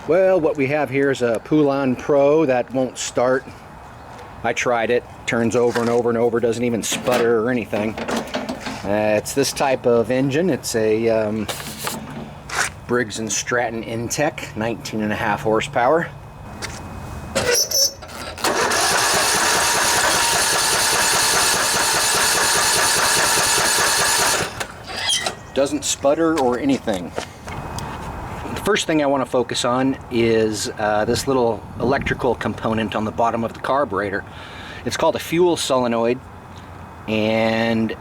Well, what we have here is a Poulan Pro that won't start. I tried it, turns over and over and over, doesn't even sputter or anything. It's this type of engine. It's a Briggs & Stratton Intech, 19.5 horsepower. Doesn't sputter or anything. The first thing I want to focus on is this little electrical component on the bottom of the carburetor. It's called a fuel solenoid, and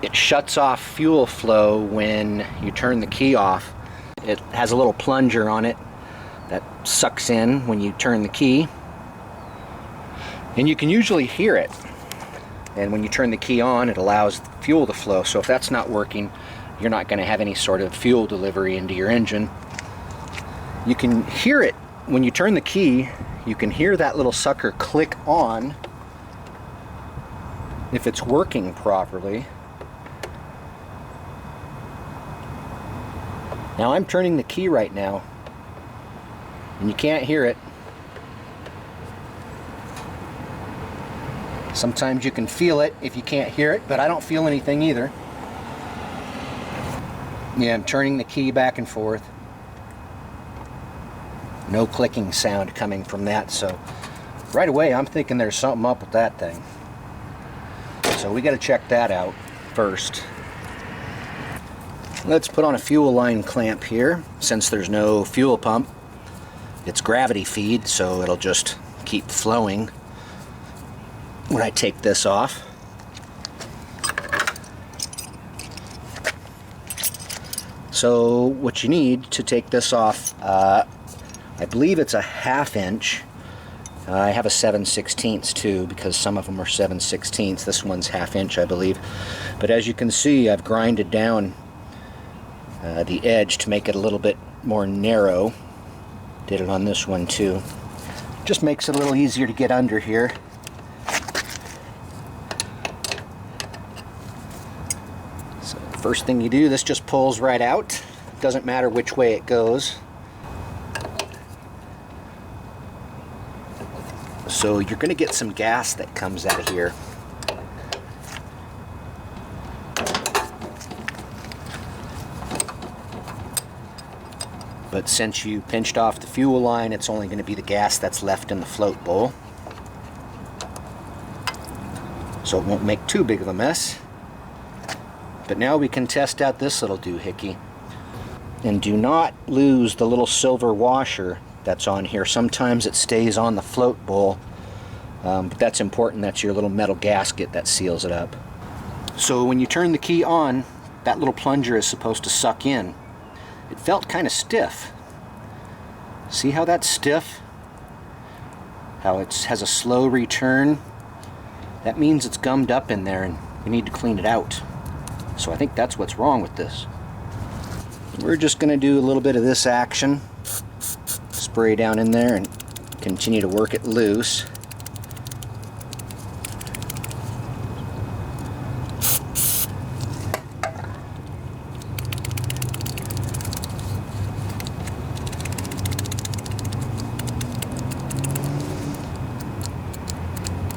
it shuts off fuel flow when you turn the key off. It has a little plunger on it that sucks in when you turn the key, and you can usually hear it. And when you turn the key on, it allows fuel to flow. So if that's not working, you're not going to have any sort of fuel delivery into your engine. You can hear it when you turn the key. You can hear that little sucker click on if it's working properly. Now I'm turning the key right now, and you can't hear it. Sometimes you can feel it if you can't hear it, but I don't feel anything either. Yeah, I'm turning the key back and forth. No clicking sound coming from that, so right away I'm thinking there's something up with that thing. So we got to check that out first. Let's put on a fuel line clamp here. Since there's no fuel pump, it's gravity feed, so it'll just keep flowing when I take this off. So what you need to take this off, I believe it's a 1/2 inch. I have a 7/16 too, because some of them are 7/16. This one's 1/2 inch, I believe. But as you can see, I've grinded down the edge to make it a little bit more narrow. Did it on this one too. Just makes it a little easier to get under here. So first thing you do, this just pulls right out. Doesn't matter which way it goes. So you're going to get some gas that comes out of here. But since you pinched off the fuel line, it's only going to be the gas that's left in the float bowl. So it won't make too big of a mess. But now we can test out this little doohickey. And do not lose the little silver washer that's on here. Sometimes it stays on the float bowl, but that's important. That's your little metal gasket that seals it up. So when you turn the key on, that little plunger is supposed to suck in. It felt kind of stiff. See how that's stiff? How it has a slow return? That means it's gummed up in there and we need to clean it out. So I think that's what's wrong with this. We're just going to do a little bit of this action. Spray down in there and continue to work it loose.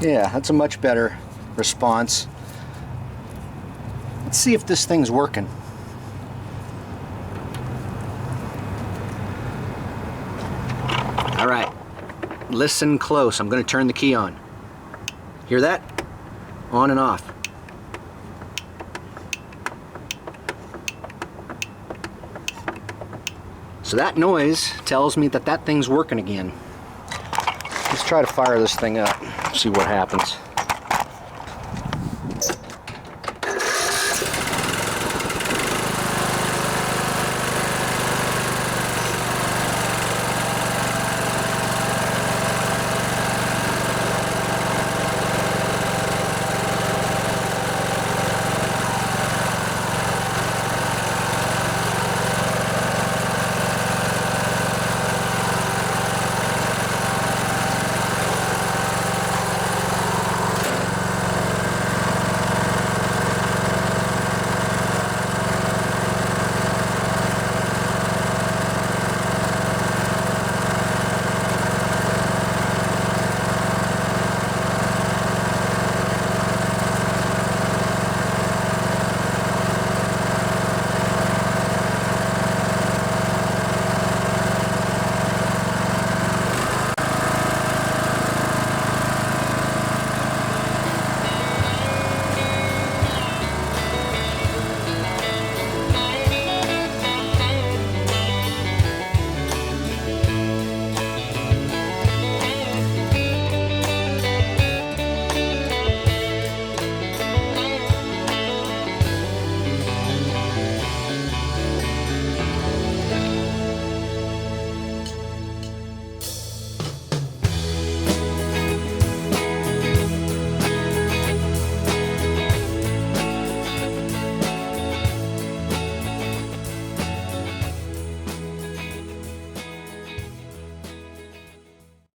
Yeah, that's a much better response. Let's see if this thing's working. All right, listen close. I'm going to turn the key on. Hear that? On and off. So that noise tells me that that thing's working again. Let's try to fire this thing up, see what happens.